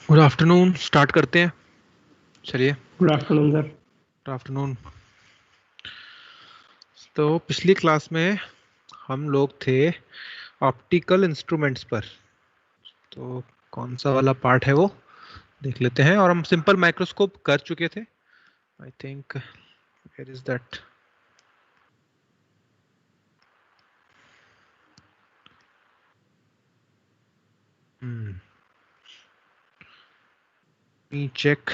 Good afternoon. Start करते हैं, चलिए। Good afternoon sir. Good afternoon. तो पिछली क्लास में हम लोग थे ऑप्टिकल इंस्ट्रूमेंट्स पर। तो कौन सा वाला पार्ट है वो देख लेते हैं। और हम सिंपल माइक्रोस्कोप कर चुके थे, I think. Where is that? Check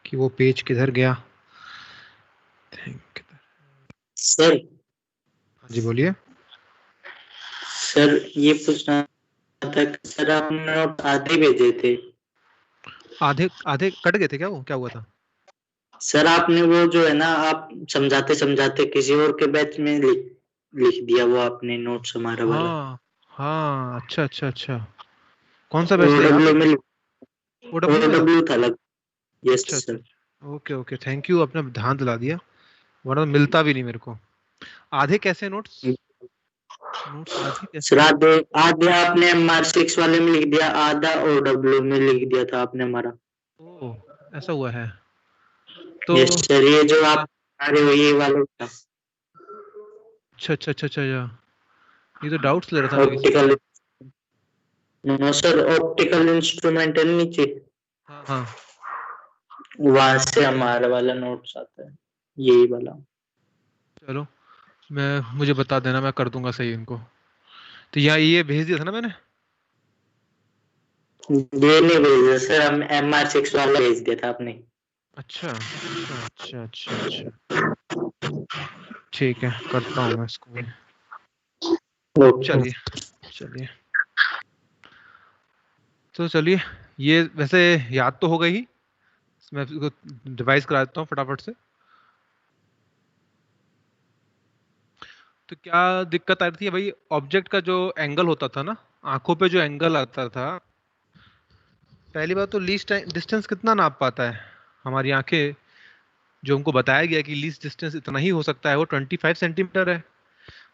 कि वो पेज किधर गया। थैंक। सर हाँ जी, बोलिए। सर ये पूछना था कि सर आपने नोट आधे भेजे थे। आधे आधे कट गए थे क्या? वो क्या हुआ था? सर आपने वो जो है ना, आप समझाते समझाते किसी और के बैच में लिख दिया वो आपने नोट्स हमारा वाला। हाँ हाँ, अच्छा अच्छा अच्छा। कौन सा बैच था यहाँ ओडब्ल्यू पे? में OW में था? ओडब्ल्यू था लग। यस अच्छा अच्छा सर। अच्छा। ओके ओके, थैंक यू, आपने ध्यान दिला दिया, वरना मिलता भी नहीं मेरे को। आधे कैसे नोट्स? नोट्स आधे सर कैसे? आधे आधे आपने MR6 वाले में लिख दिया, आधा ओडब्ल्यू में लिख दिया था आपने हमारा। ओ, ऐसा हुआ है तो। यस सर, ये जो आप आ रहे हो ये वाला था। अच्छा अच्छा अच्छा अच्छा अच्छा। ये तो डाउट्स ले रहा था मैं किसी का। Optical. No sir, optical instrument है नीचे, हाँ हाँ। वहां से हमारा वाला नोट्स आता है, यही वाला। चलो, मुझे बता देना, मैं कर दूंगा सही इनको। तो यहाँ ये भेज दिया था ना मैंने। ये नहीं भेजा सर, हम MR6 वाला भेज दिया था आपने। अच्छा अच्छा अच्छा अच्छा अच्छा, ठीक है, करता हूँ मैं इसको भी। ओके। चलिए चलिए। तो चलिए, ये वैसे याद तो हो गई ही। मैं इसको रिवाइज करा देता हूँ फटाफट से। तो क्या दिक्कत आ रही थी भाई? ऑब्जेक्ट का जो एंगल होता था ना, आंखों पे जो एंगल आता था, पहली बात तो लीस्ट डिस्टेंस कितना नाप पाता है हमारी आंखें? जो हमको बताया गया कि लीस्ट डिस्टेंस इतना ही हो सकता है, वो 25 सेंटीमीटर है।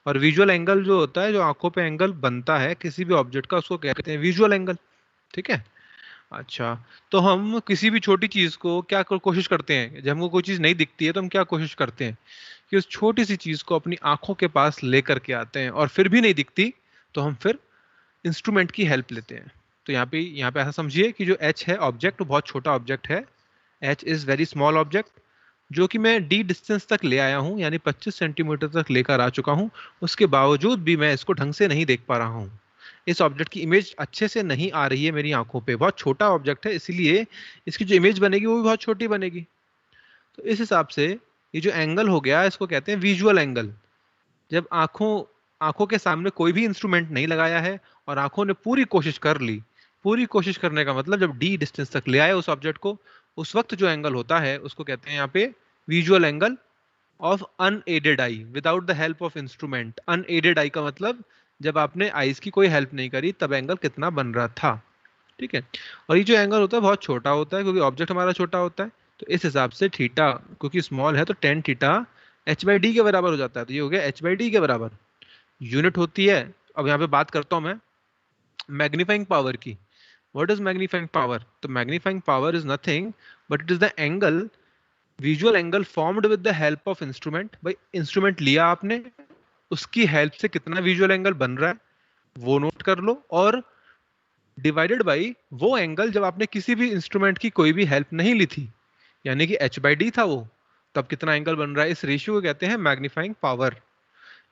और विजुअल एंगल जो होता है, जो आंखों पे एंगल बनता है किसी भी ऑब्जेक्ट का, उसको कहते हैं विजुअल एंगल। ठीक है। अच्छा, तो हम किसी भी छोटी चीज को क्या कोशिश करते हैं, जब हमको कोई चीज नहीं दिखती है तो हम क्या कोशिश करते हैं कि उस छोटी सी चीज को अपनी आंखों के पास लेकर के आते हैं, और फिर भी नहीं दिखती तो हम फिर इंस्ट्रूमेंट की हेल्प लेते हैं। तो यहाँ पे ऐसा समझिए कि जो एच है ऑब्जेक्ट, वो बहुत छोटा ऑब्जेक्ट है। H is very small object, जो कि मैं डी डिस्टेंस तक ले आया हूँ, यानी 25 सेंटीमीटर तक लेकर आ चुका हूँ। उसके बावजूद भी मैं इसको ढंग से नहीं देख पा रहा हूँ। इस ऑब्जेक्ट की इमेज अच्छे से नहीं आ रही है मेरी आंखों पे। बहुत छोटा ऑब्जेक्ट है, इसीलिए इसकी जो इमेज बनेगी वो भी बहुत छोटी बनेगी। तो इस हिसाब से ये जो एंगल हो गया, इसको कहते हैं विजुअल एंगल। जब आंखों आंखों के सामने कोई भी इंस्ट्रूमेंट नहीं लगाया है और आंखों ने पूरी कोशिश कर ली, पूरी कोशिश करने का मतलब जब डी डिस्टेंस तक ले आए उस ऑब्जेक्ट को, उस वक्त जो एंगल होता है उसको कहते हैं यहाँ पे visual angle of unaided eye without the help of instrument. Unaided eye का मतलब जब आपने आईज की कोई हेल्प नहीं करी तब एंगल कितना बन रहा था। ठीक है। और ये जो एंगल होता है बहुत छोटा होता है, क्योंकि ऑब्जेक्ट हमारा छोटा होता है। तो इस हिसाब से थीटा, क्योंकि स्मॉल है, तो टेन थीटा H/D के बराबर हो जाता है। तो ये हो गया H/D के बराबर। यूनिट होती है, अब यहाँ पे बात करता हूँ मैं मैग्नीफाइंग पावर की। What is magnifying power? तो magnifying power is nothing but it is the angle, visual angle formed with the help of instrument. भाई इंस्ट्रूमेंट लिया आपने, उसकी हेल्प से कितना विजुअल एंगल बन रहा है वो नोट कर लो, और डिवाइडेड बाई वो एंगल जब आपने किसी भी इंस्ट्रूमेंट की कोई भी हेल्प नहीं ली थी, यानी कि H/D था वो, तब कितना एंगल बन रहा है। इस रेशियो को कहते हैं मैग्नीफाइंग पावर।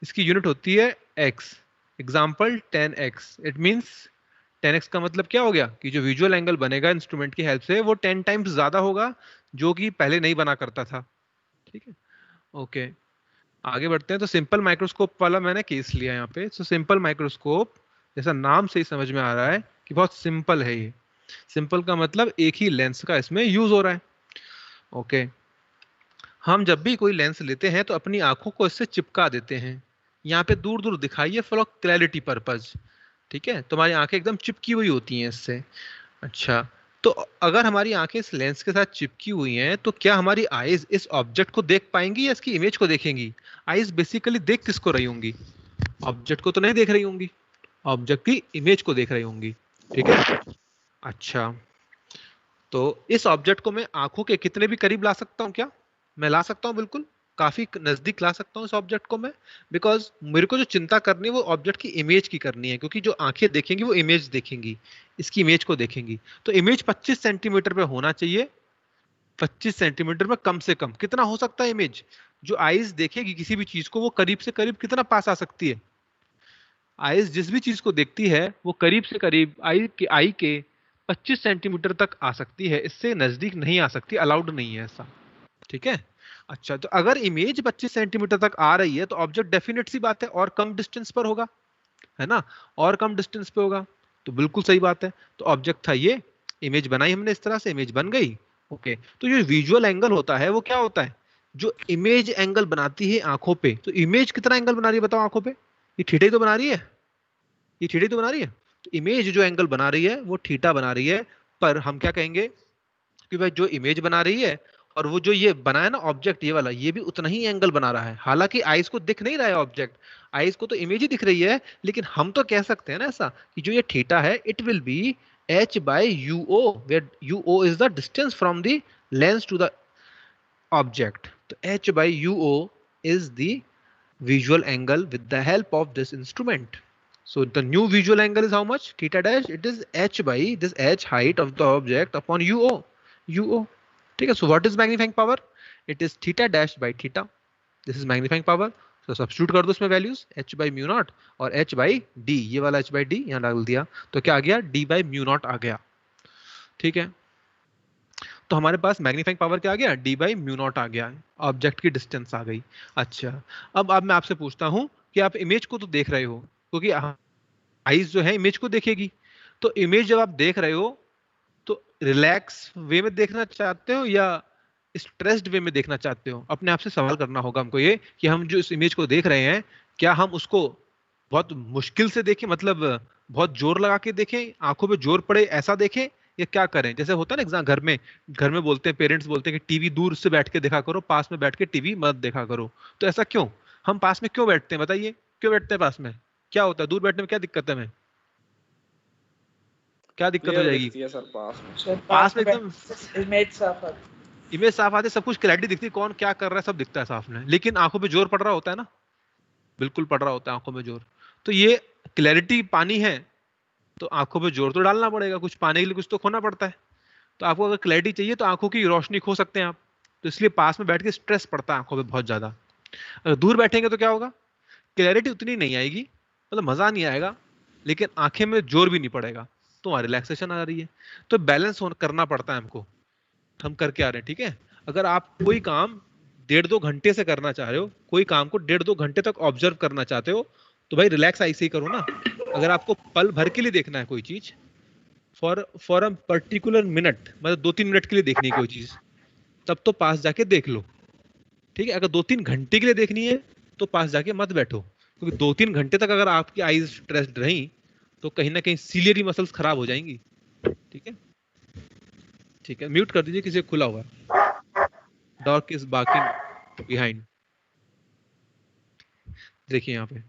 इसकी यूनिट होती है x। Example 10x, it means 10x का मतलब क्या हो गया कि जो विजुअल एंगल बनेगा इंस्ट्रूमेंट की हेल्प से वो 10 टाइम्स ज्यादा होगा, जो कि पहले नहीं बना करता था। ठीक है। ओके, आगे बढ़ते हैं। तो सिंपल माइक्रोस्कोप वाला मैंने केस लिया यहाँ पे। तो सिंपल माइक्रोस्कोप, जैसा नाम से ही समझ में आ रहा है कि बहुत सिंपल है ये। सिंपल का मतलब एक ही लेंस का इसमें यूज हो रहा है। ओके, हम जब भी कोई लेंस लेते हैं तो अपनी आंखों को इससे चिपका देते हैं। यहाँ पे दूर दूर दिखाइए फॉर क्लैरिटी पर्पज। ठीक है, तुम्हारी आंखें एकदम चिपकी हुई होती हैं इससे। अच्छा, तो अगर हमारी आंखें इस लेंस के साथ चिपकी हुई हैं तो क्या हमारी आईज इस ऑब्जेक्ट को देख पाएंगी या इसकी इमेज को देखेंगी? आईज बेसिकली देख किसको रही होंगी? ऑब्जेक्ट को तो नहीं देख रही होंगी, ऑब्जेक्ट की इमेज को देख रही होंगी। ठीक है। अच्छा, तो इस ऑब्जेक्ट को मैं आंखों के कितने भी करीब ला सकता हूँ क्या? मैं ला सकता हूँ, बिल्कुल काफी नजदीक ला सकता हूँ इस ऑब्जेक्ट को मैं, बिकॉज मेरे को जो चिंता करनी है वो ऑब्जेक्ट की इमेज की करनी है, क्योंकि जो आंखें देखेंगी वो इमेज देखेंगी, इसकी इमेज को देखेंगी। तो इमेज 25 सेंटीमीटर पे होना चाहिए, 25 सेंटीमीटर में कम से कम कितना हो सकता है इमेज? जो आईज देखेगी किसी भी चीज को वो करीब से करीब कितना पास आ सकती है? आईज जिस भी चीज को देखती है वो करीब से करीब आई के 25 सेंटीमीटर तक आ सकती है, इससे नजदीक नहीं आ सकती, अलाउड नहीं है ऐसा। ठीक है। अच्छा, तो अगर इमेज 25 सेंटीमीटर तक आ रही है तो ऑब्जेक्ट डेफिनेट सी बात है और कम डिस्टेंस पर होगा, है ना, और कम डिस्टेंस पे होगा। तो बिल्कुल सही बात है। तो ऑब्जेक्ट था ये, इमेज बनाई हमने, इस तरह से इमेज बन गई। ओके, तो जो विजुअल एंगल होता है वो क्या होता है? जो इमेज एंगल बनाती है आंखों पे, तो इमेज कितना एंगल बना रही है बताओ आंखों पे? ये थीटा ही तो बना रही है, ये थीटा ही तो बना रही है। तो इमेज जो एंगल बना रही है वो थीटा बना रही है। पर हम क्या कहेंगे कि भाई जो इमेज बना रही है और वो जो ये बनाया ना ऑब्जेक्ट ये वाला, ये भी उतना ही एंगल बना रहा है। हालांकि आईज को दिख नहीं रहा है ऑब्जेक्ट, आईज को तो इमेज ही दिख रही है, लेकिन हम तो कह सकते हैं ना ऐसा कि जो ये थीटा है it will B h by uo, where uo is the distance from the lens to the object. तो h by uo is the visual angle with the help of this instrument. So the new visual angle is how much? Theta dash. It is h by this h height of the object upon uo. uo. ठीक है. So what is magnifying power? It is theta dash by theta. This is magnifying power. So substitute कर दो इसमें values, h by mu naught और h by d, ये वाला h by d यहाँ डाल दिया, तो क्या आ गया? d by mu naught आ गया। ठीक है, तो हमारे पास मैग्नीफाइंग पावर क्या आ गया? d by mu naught आ गया, ऑब्जेक्ट की डिस्टेंस आ गई। अच्छा, अब मैं आपसे पूछता हूं कि आप इमेज को तो देख रहे हो, क्योंकि आईज जो है इमेज को देखेगी, तो इमेज जब आप देख रहे हो तो रिलैक्स वे में देखना चाहते हो या स्ट्रेस्ड वे में देखना चाहते हो? अपने आप से सवाल करना होगा हमको ये कि हम जो इस इमेज को देख रहे हैं, क्या हम उसको बहुत मुश्किल से देखें, मतलब बहुत जोर लगा के देखें, आंखों पे जोर पड़े ऐसा देखें, या क्या करें? जैसे होता है ना एग्जाम, घर में बोलते हैं, पेरेंट्स बोलते हैं कि टीवी दूर से बैठ के देखा करो, पास में बैठ के टीवी मत देखा करो। तो ऐसा क्यों? हम पास में क्यों बैठते हैं बताइए? क्यों बैठते हैं पास में? क्या होता है दूर बैठने में? क्या दिक्कत है? हमें क्या दिक्कत हो जाएगी? है सर पास में एकदम इमेज साफ आती, इमेज साफ आती, सब कुछ क्लैरिटी दिखती, कौन क्या कर रहा है सब दिखता है साफ में, लेकिन आंखों पे जोर पड़ रहा होता है ना, बिल्कुल पड़ रहा होता है आंखों में जोर। तो ये क्लैरिटी पानी है तो आंखों पे जोर तो डालना पड़ेगा, कुछ पाने के लिए कुछ तो खोना पड़ता है। तो आपको अगर क्लैरिटी चाहिए तो आंखों की रोशनी खो सकते हैं आप, तो इसलिए पास में बैठ के स्ट्रेस पड़ता है आंखों पे बहुत ज्यादा। अगर दूर बैठेंगे तो क्या होगा? क्लैरिटी उतनी नहीं आएगी, मतलब मजा नहीं आएगा, लेकिन आंखें में जोर भी नहीं पड़ेगा, तो वहां रिलैक्सेशन आ रही है। तो बैलेंस करना पड़ता है हमको, हम करके आ रहे हैं। ठीक है, अगर आप कोई काम 1.5-2 घंटे से करना चाह रहे हो, कोई काम को 1.5-2 घंटे तक ऑब्जर्व करना चाहते हो, तो भाई रिलैक्स ऐसे ही करो ना। अगर आपको पल भर के लिए देखना है कोई चीज, फॉर अ पर्टिकुलर मिनट, मतलब 2-3 मिनट के लिए देखनी है कोई चीज, तब तो पास जाके देख लो। ठीक है, अगर 2-3 घंटे के लिए देखनी है तो पास जाके मत बैठो, क्योंकि 2-3 घंटे तक अगर आपकी आईज स्ट्रेस्ड रही तो कहीं ना कहीं सीलियरी मसल्स खराब हो जाएंगी। ठीक है, ठीक है, म्यूट कर दीजिए, किसी खुला हुआ है, डॉग इज बार्किंग बिहाइंड। देखिए यहाँ पे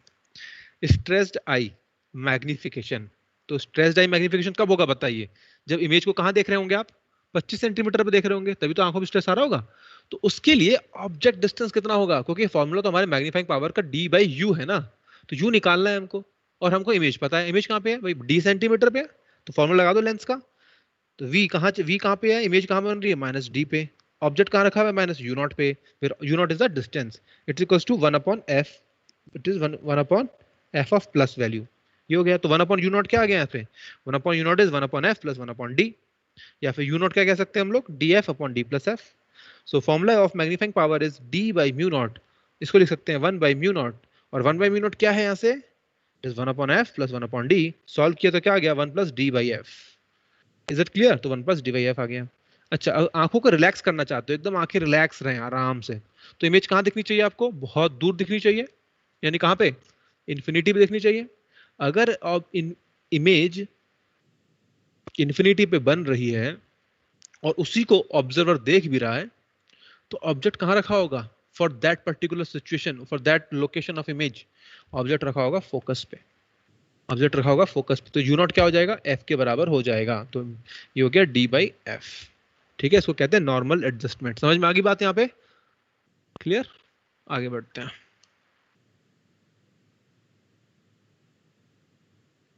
स्ट्रेस्ड आई मैग्निफिकेशन। तो स्ट्रेस्ड आई मैग्निफिकेशन कब होगा बताइए? जब इमेज को कहाँ देख रहे होंगे आप? 25 सेंटीमीटर पे देख रहे होंगे, तभी तो आंखों में स्ट्रेस आ रहा होगा। तो उसके लिए ऑब्जेक्ट डिस्टेंस कितना होगा? क्योंकि फॉर्मूला तो हमारे मैग्नीफाइंग पावर का d by u है ना, तो u निकालना है हमको, और हमको इमेज पता है। इमेज कहाँ पे है भाई? d सेंटीमीटर पे है, तो फॉर्मूला लगा दो लेंस का। तो v कहाँ पे है? इमेज कहाँ बन रही है? -d पे। ऑब्जेक्ट कहाँ रखा हुआ है? -u0 पे। फिर u0 is the distance, it equals to 1/f, it is 1/f of plus value. ये हो गया। तो 1/u0 क्या आ गया यहाँ पे? 1/u0 is 1/f plus 1/d, या फिर u0 क्या कह सकते हैं हम लोग? df upon d plus f। So formula of magnifying power is d by mu naught, इसको लिख सकते हैं 1 by mu naught, और 1 by mu naught क्या है यहाँ से? Is 1/f plus 1/d। Solve किया तो क्या आ गया? 1 plus d by f। Is it clear? तो 1 प्लस d by f आ गया। अच्छा, आंखों को रिलैक्स करना चाहते हो, एकदम आंखें रिलैक्स रहें आराम से, तो इमेज कहाँ दिखनी चाहिए आपको? बहुत दूर दिखनी चाहिए, यानी कहाँ पे? इन्फिनिटी पे देखनी चाहिए। अगर इमेज इन्फिनिटी पे बन रही है और उसी को ऑब्जर्वर देख भी रहा है, तो ऑब्जेक्ट कहाँ रखा होगा? For that particular situation, for that location of image, object रखा होगा फोकस पे, ऑब्जेक्ट रखा होगा फोकस पे। तो u0 क्या हो जाएगा? f के बराबर हो जाएगा। तो ये हो गया d by f। ठीक है, इसको कहते हैं नॉर्मल एडजस्टमेंट। समझ में आ गई बात यहाँ पे? क्लियर? आगे बढ़ते हैं।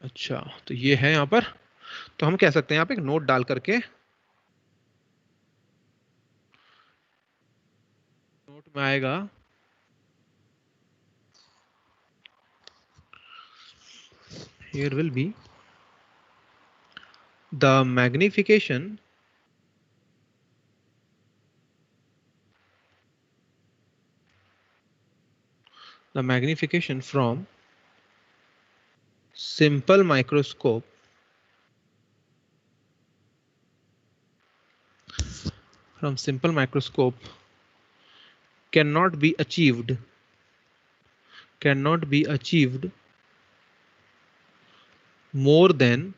अच्छा, तो ये है यहाँ पर। तो हम कह सकते हैं यहाँ पे एक नोट डाल करके, नोट में आएगा here will be the magnification from simple microscope cannot be achieved more than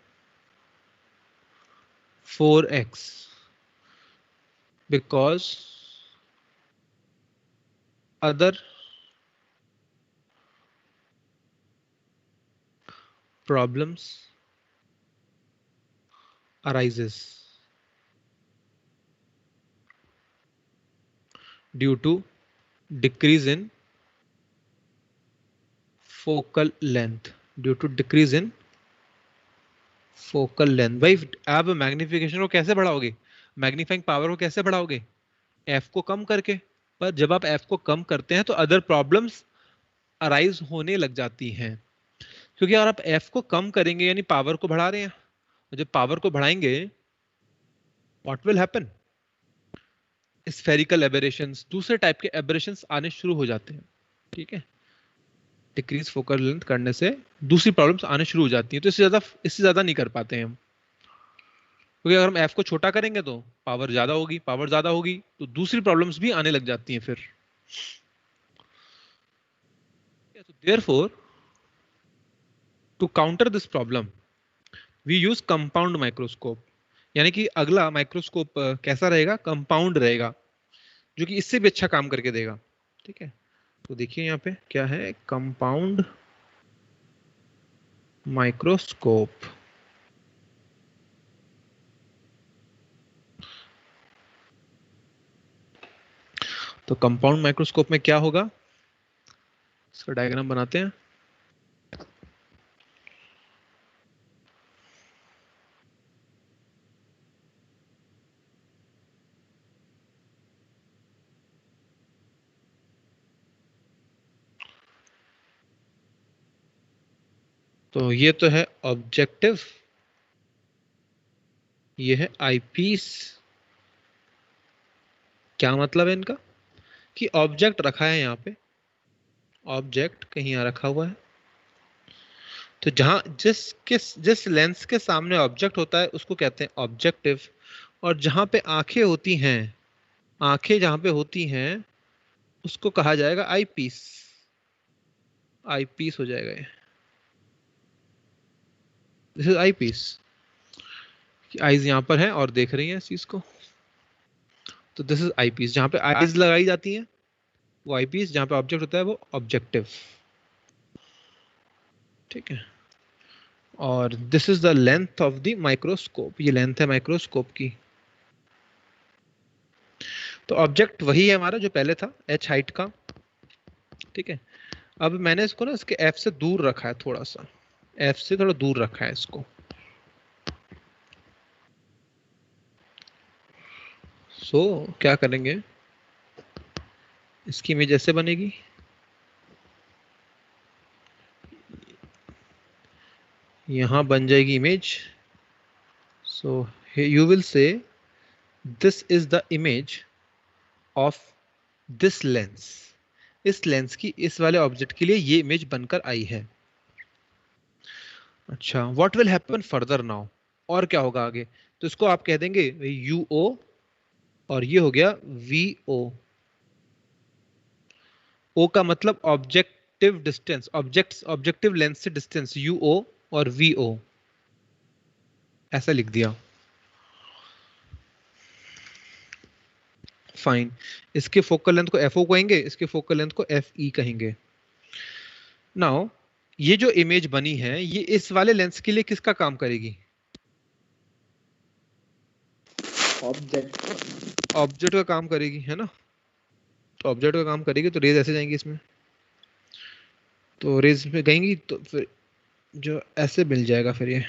4x because other problems arises due to decrease in focal length भाई आप मैग्निफिकेशन को कैसे बढ़ाओगे? मैग्नीफाइंग पावर को कैसे बढ़ाओगे? एफ को कम करके। पर जब आप एफ को कम करते हैं तो अदर प्रॉब्लम्स अराइज होने लग जाती हैं, क्योंकि अगर आप एफ को कम करेंगे यानी पावर को बढ़ा रहे हैं, जब पावर को बढ़ाएंगे what will happen? Spherical aberrations, दूसरे टाइप के एबरेशंस आने शुरू हो जाते हैं। ठीक है, डिक्रीज फोकल लेंथ करने से दूसरी प्रॉब्लम्स आने शुरू हो जाती हैं। तो इससे ज्यादा नहीं कर पाते हैं हम, क्योंकि अगर हम एफ को छोटा करेंगे तो पावर ज्यादा होगी तो दूसरी प्रॉब्लम्स भी आने लग जाती हैं फिर। Therefore to counter this problem we use compound microscope, यानी कि अगला माइक्रोस्कोप कैसा रहेगा? कंपाउंड रहेगा, जो कि इससे भी अच्छा काम करके देगा। ठीक है, तो देखिए यहाँ पे क्या है, कंपाउंड माइक्रोस्कोप। तो कंपाउंड माइक्रोस्कोप में क्या होगा, इसका डायग्राम बनाते हैं। तो ये तो है ऑब्जेक्टिव, ये है आईपीस। क्या मतलब है इनका? कि ऑब्जेक्ट रखा है यहाँ पे, ऑब्जेक्ट कहीं यहाँ रखा हुआ है, तो जहां जिस लेंस के सामने ऑब्जेक्ट होता है उसको कहते हैं ऑब्जेक्टिव। और जहां पे आंखें होती हैं, आंखें जहां पे होती हैं उसको कहा जाएगा आईपीस। आईपीस हो जाएगा ये, दिस इज आईपीस। आईज यहाँ पर है और देख रही है इस चीज को, तो दिस इज आईपीस। जहां पे आईज लगाई जाती हैं वो आईपीस, जहां पे ऑब्जेक्ट होता है वो ऑब्जेक्टिव। ठीक है, और this is the length of the microscope, ये लेंथ है माइक्रोस्कोप की। तो ऑब्जेक्ट वही है हमारा जो पहले था, एच हाइट का। ठीक है, अब मैंने इसको ना इसके एफ से दूर रखा है, थोड़ा सा एफ से थोड़ा दूर रखा है इसको। क्या करेंगे, इसकी इमेज ऐसे बनेगी, यहां बन जाएगी image. So you will say this is the image of this lens. इस लेंस की, इस वाले ऑब्जेक्ट के लिए ये इमेज बनकर आई है। अच्छा, what will happen further now? और क्या होगा आगे? तो इसको आप कह देंगे यू ओ, और ये हो गया वी ओ। ओ का मतलब ऑब्जेक्टिव डिस्टेंस, ऑब्जेक्टिव लेंस से डिस्टेंस यू ओ, और वी ओ ऐसा लिख दिया। फाइन, इसके फोकल लेंथ को एफ ओ कहेंगे, इसके फोकल लेंथ को एफ ई कहेंगे। नाउ ये जो इमेज बनी है ये इस वाले लेंस के लिए किसका काम करेगी? ऑब्जेक्ट का काम करेगी, है ना। तो ऑब्जेक्ट का काम करेगी तो रेज ऐसे जाएंगी इसमें, तो रेज में गएंगी तो फिर जो ऐसे मिल जाएगा, फिर ये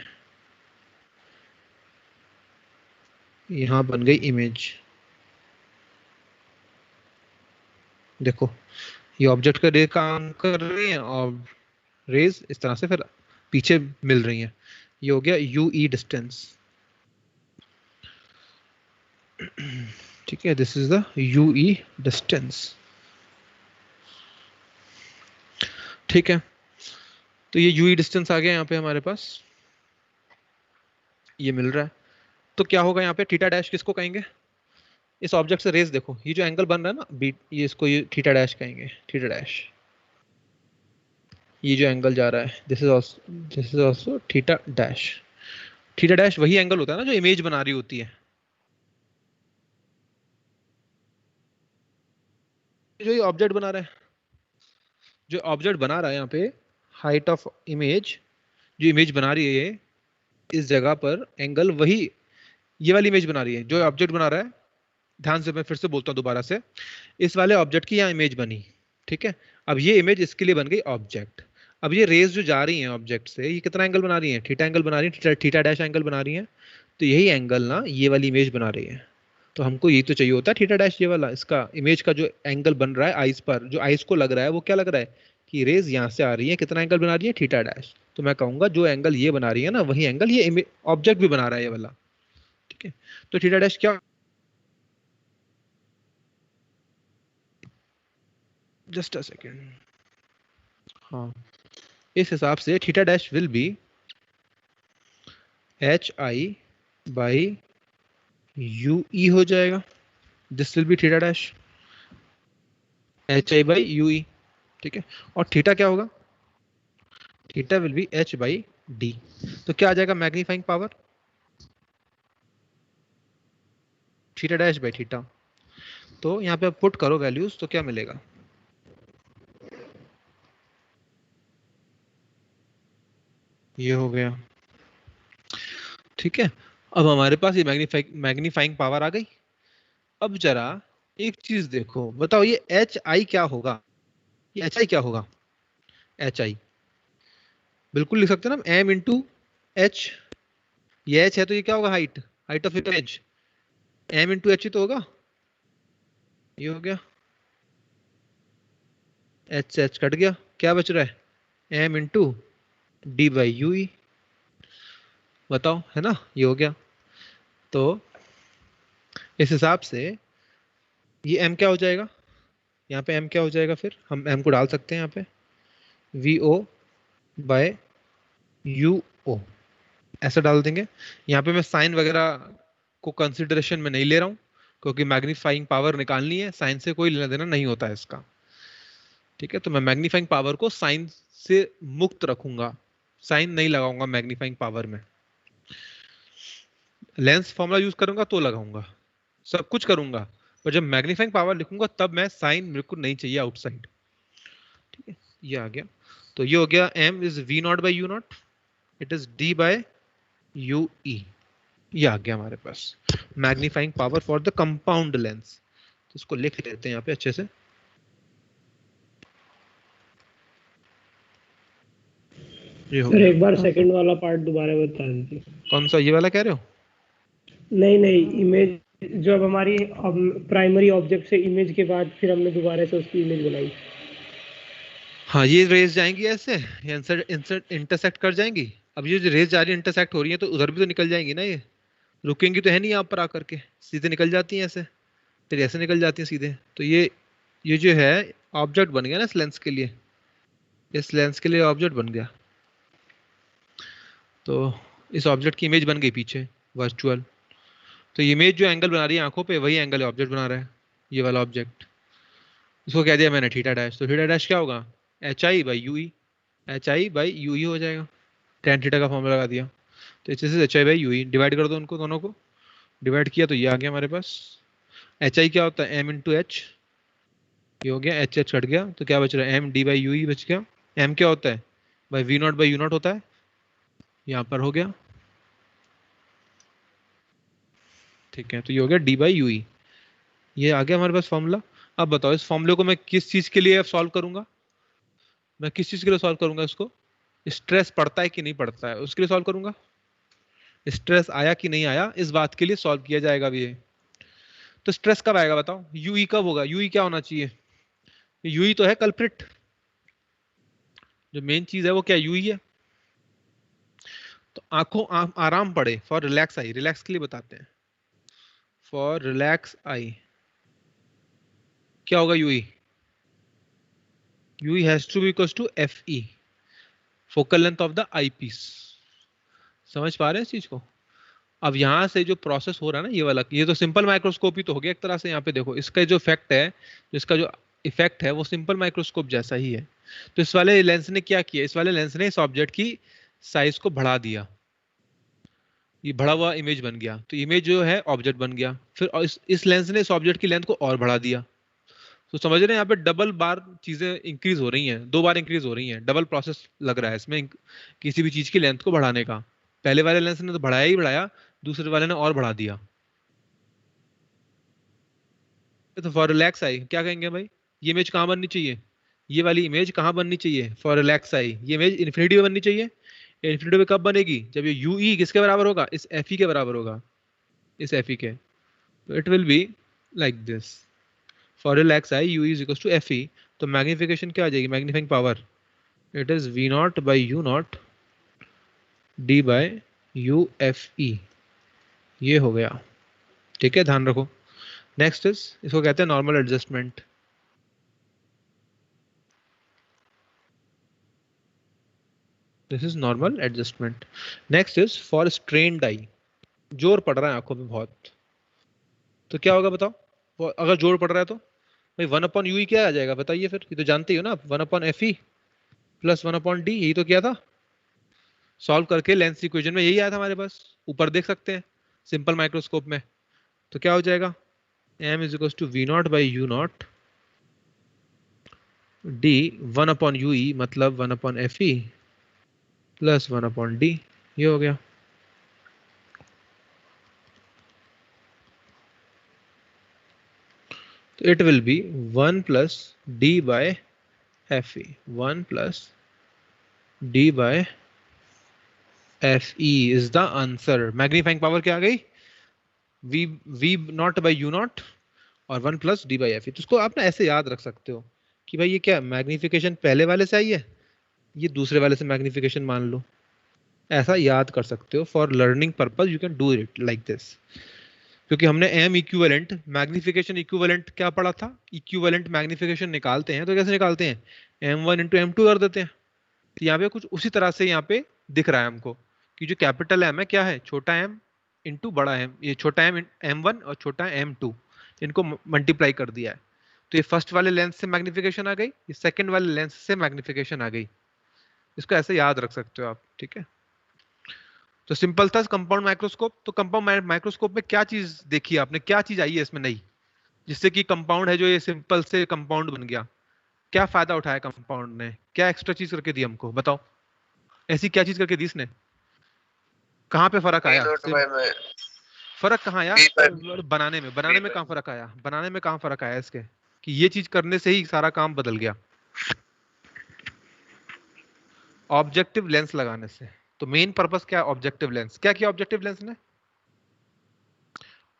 यहाँ बन गई इमेज। देखो ये ऑब्जेक्ट का रे काम कर रही है और रेज इस तरह से फिर पीछे मिल रही हैं। ये हो गया यूई डिस्टेंस। ठीक है, this is the U E distance. ठीक है, तो ये यूई डिस्टेंस आ गया यहाँ पे हमारे पास, ये मिल रहा है। तो क्या होगा यहाँ पे, थीटा डैश किसको कहेंगे, इस ऑब्जेक्ट से रेज देखो, ये जो एंगल बन रहा है ना बीट, ये इसको ये थीटा डैश कहेंगे, थीटा डैश। ये जो एंगल जा रहा है this is also theta dash. Theta dash वही एंगल होता है ना जो इमेज बना रही होती है। जो ये ऑब्जेक्ट बना रहा है, जो ऑब्जेक्ट बना रहा है यहाँ पे, हाइट ऑफ इमेज, जो इमेज बना रही है ये, इस जगह पर एंगल वही ये वाली इमेज बना रही है जो ऑब्जेक्ट बना रहा है। ध्यान से मैं फिर से बोलता हूँ दोबारा से, इस वाले ऑब्जेक्ट की यहाँ इमेज बनी, ठीक है। अब ये इमेज इसके लिए बन गई ऑब्जेक्ट। अब ये रेज जो जा रही हैं ऑब्जेक्ट से, ये कितना एंगल बना रही हैं, थीटा एंगल बना रही है, थीटा डैश एंगल बना रही है। तो यही एंगल ना ये वाली इमेज बना रही है। तो हमको यही तो चाहिए होता है थीटा डैश, ये वाला इसका इमेज का जो एंगल बन रहा है आइस पर, जो आइस को लग रहा है वो क्या लग रहा है कि रेज यहाँ से आ रही है, कितना एंगल बना रही है, थीटा डैश। तो मैं कहूंगा जो एंगल ये बना रही है ना, वही एंगल ये ऑब्जेक्ट भी बना रहा है ये वाला, ठीक है। तो थीटा डैश क्या, जस्ट अ सेकेंड, हाँ, इस हिसाब से theta dash will be H I by U E हो जाएगा, this will be theta dash, H I by U ई, ठीक है। और थीटा क्या होगा, theta will be H by D. तो क्या आ जाएगा magnifying power, theta dash by theta. तो यहाँ पे आप पुट करो वैल्यूज तो क्या मिलेगा, ये हो गया, ठीक है। अब हमारे पास ये मैग्नीफाइंग पावर आ गई। अब जरा एक चीज देखो, बताओ ये एच आई क्या होगा, ये एच आई क्या होगा, एच आई बिल्कुल लिख सकते हैं ना एम इंटू एच। ये एच है तो ये क्या होगा, height, height of image, M into H ही तो होगा। ये हो गया, एच से एच कट गया, क्या बच रहा है, M into D by U E. बताओ, है ना, ये हो गया। तो इस हिसाब से ये m क्या हो जाएगा, यहाँ पे m क्या हो जाएगा, फिर हम m को डाल सकते हैं यहाँ पे, वी ओ बाय यू ओ, ऐसा डाल देंगे। यहाँ पे मैं साइन वगैरह को कंसिडरेशन में नहीं ले रहा हूँ, क्योंकि मैग्नीफाइंग पावर निकालनी है, साइन से कोई लेना देना नहीं होता है इसका, ठीक है। तो मैं मैग्नीफाइंग पावर को साइन से मुक्त रखूंगा, साइन नहीं लगाऊंगा मैग्नीफाइंग पावर में। लेंस फॉर्मूला यूज करूंगा तो लगाऊंगा, सब कुछ करूंगा, पर जब मैग्नीफाइंग पावर लिखूंगा तब मैं साइन मेरे को नहीं चाहिए आउटसाइड, ठीक है। ये आ गया, तो ये हो गया m is v not by U not, it is d by U E. ये आ गया हमारे पास magnifying power for the compound lens. तो इसको लिख लेते हैं यहाँ पे अच्छे से, ये हो सर गया। एक बार सेकंड वाला पार्ट दोबारा बता दीजिए। कौन सा, ये वाला कह रहे हो, नहीं नहीं, इमेज जो अब हमारी प्राइमरी ऑब्जेक्ट से इमेज के बाद फिर हमने दोबारा से उसकी इमेज बनाई। हाँ, ये रेज जाएंगी ऐसे, ये इंटरसेक्ट कर जाएंगी। अब ये जो रेज जा रही है इंटरसेक्ट हो रही है तो उधर भी तो निकल जाएंगी ना, ये रुकेंगी तो है नहीं यहाँ पर आकर के, सीधे निकल जाती हैं ऐसे, फिर ऐसे निकल जाती हैं सीधे। तो ये जो है ऑब्जेक्ट बन गया ना इस लेंस के लिए, इस लेंस के लिए ऑब्जेक्ट बन गया। तो इस ऑब्जेक्ट की इमेज बन गई पीछे वर्चुअल। तो इमेज जो एंगल बना रही है आंखों पे, वही एंगल ऑब्जेक्ट बना रहा है, ये वाला ऑब्जेक्ट। इसको कह दिया मैंने थीटा डैश, तो थीटा डैश क्या होगा, H I by U E, H I by U E हो जाएगा, टेन थीटा का फॉर्मूला लगा दिया। तो इस H I by U E divide कर दो उनको, दोनों को डिवाइड किया तो ये आ गया हमारे पास। एच आई क्या होता है, एम इंटू एच, ये हो गया, एच एच कट गया तो क्या बच रहा है, M D by U E बच गया। एम क्या होता है, by V not by U not होता है, यहाँ पर हो गया। ठीक है, तो ये हो गया डी बाई यू ई, ये आ गया हमारे पास फॉर्मूला। अब बताओ इस फॉर्मूले को मैं किस चीज के लिए सॉल्व करूंगा, मैं किस चीज के लिए सॉल्व करूंगा इसको, स्ट्रेस पड़ता है कि नहीं पड़ता है उसके लिए सॉल्व करूंगा, स्ट्रेस आया कि नहीं आया इस बात के लिए सॉल्व किया जाएगा अभी ये। तो स्ट्रेस कब आएगा बताओ, यूई कब होगा, यूई क्या होना चाहिए, यूई तो है कल्प्रिट, जो मेन चीज है वो क्या यूई है। तो आंखों आराम पड़े, फॉर रिलैक्स आई, रिलैक्स के लिए बताते हैं, फॉर रिलैक्स आई क्या होगा U E, U E has to be equals to F E, focal length of the eye piece. समझ पा रहे हैं इस चीज को। अब यहां से जो प्रोसेस हो रहा है ना ये वाला, ये तो सिंपल माइक्रोस्कोप ही तो हो गया एक तरह से। यहाँ पे देखो इसका जो इफेक्ट है, इसका जो इफेक्ट है वो सिंपल माइक्रोस्कोप जैसा ही है। तो इस वाले लेंस ने क्या किया, इस वाले लेंस ने इस ऑब्जेक्ट की साइज को बढ़ा दिया, ये बढ़ा हुआ इमेज बन गया, तो इमेज जो है ऑब्जेक्ट बन गया। फिर इस लेंस ने इस ऑब्जेक्ट की लेंथ को और बढ़ा दिया। तो समझ रहे हैं यहाँ पे डबल बार चीजें इंक्रीज हो रही हैं, 2 बार इंक्रीज हो रही हैं, डबल प्रोसेस लग रहा है इसमें किसी भी चीज की लेंथ को बढ़ाने का। पहले वाले लेंस ने तो बढ़ाया ही बढ़ाया, दूसरे वाले ने और बढ़ा दिया। तो फॉर रिलैक्स आई क्या कहेंगे भाई, ये इमेज कहाँ बननी चाहिए, ये वाली इमेज कहाँ बननी चाहिए, फॉर रिलैक्स आई ये इमेज इन्फिनिटी में बननी चाहिए। इन्फिनिटी में कब बनेगी, जब ये यू ई किसके बराबर होगा, इस एफ ई के बराबर होगा, इस एफ ई के। तो it will be like this, for relax eye U is equals to F E. तो मैग्निफिकेशन क्या आ जाएगी, magnifying power, it is V not by U not D by U F E, ये हो गया। ठीक है, ध्यान रखो। नेक्स्ट इज, इसको कहते हैं normal adjustment. This is normal adjustment. Next is for strained eye, जोर पड़ रहा है आंखों में बहुत, तो क्या होगा बताओ, अगर जोर पड़ रहा है तो भाई 1 अपॉन यू क्या आ जाएगा बताइए फिर, ये तो जानते ही हो ना आप, 1 upon F E plus 1 upon D, यही तो किया था सॉल्व करके, लेंस इक्वेशन में यही आया था हमारे पास, ऊपर देख सकते हैं सिंपल माइक्रोस्कोप में। तो क्या हो जाएगा, m is equal to V not by U not D 1 upon U मतलब 1 upon F E plus 1 upon D, ये हो गया। तो it will be 1 plus D by F E, 1 plus D by F E is the answer. Magnifying power क्या आ गई, V not by U not और 1 plus D by F E. तो उसको आप ना ऐसे याद रख सकते हो कि भाई ये क्या मैग्निफिकेशन पहले वाले से आई है, ये दूसरे वाले से मैग्निफिकेशन मान लो, ऐसा याद कर सकते हो। For learning purpose you can do it like this, क्योंकि हमने एम इक्विवेलेंट मैग्निफिकेशन इक्विवेलेंट क्या पढ़ा था, इक्विवेलेंट मैग्निफिकेशन निकालते हैं तो कैसे निकालते हैं, m1 इंटू m2 कर देते हैं। तो यहाँ पे कुछ उसी तरह से यहाँ पे दिख रहा है हमको कि जो कैपिटल एम है क्या है, छोटा एम इंटू बड़ा एम, ये छोटा एम m1 और छोटा m2, इनको मल्टीप्लाई कर दिया है। तो ये फर्स्ट वाले लेंस से मैग्निफिकेशन आ गई, ये सेकंड वाले लेंस से मैग्निफिकेशन आ गई, इसको ऐसे याद रख सकते हो आप। ठीक है, तो सिंपल था कंपाउंड माइक्रोस्कोप। तो कंपाउंड माइक्रोस्कोप में क्या चीज देखी आपने, क्या चीज आई है इसमें नई, जिससे कि कंपाउंड है जो ये सिंपल से कंपाउंड बन गया, क्या फायदा उठाया कंपाउंड ने, क्या एक्स्ट्रा चीज करके दी हमको बताओ, ऐसी क्या चीज करके दी इसने, कहाँ पे फर्क आया, फर्क कहाँ आया, बनाने में कहाँ फर्क आया, बनाने में कहाँ फर्क आया इसके, कि ये चीज करने से ही सारा काम बदल गया, ऑब्जेक्टिव लेंस लगाने से। तो मेन पर्पस क्या है, ऑब्जेक्टिव लेंस। क्या किया ऑब्जेक्टिव लेंस ने,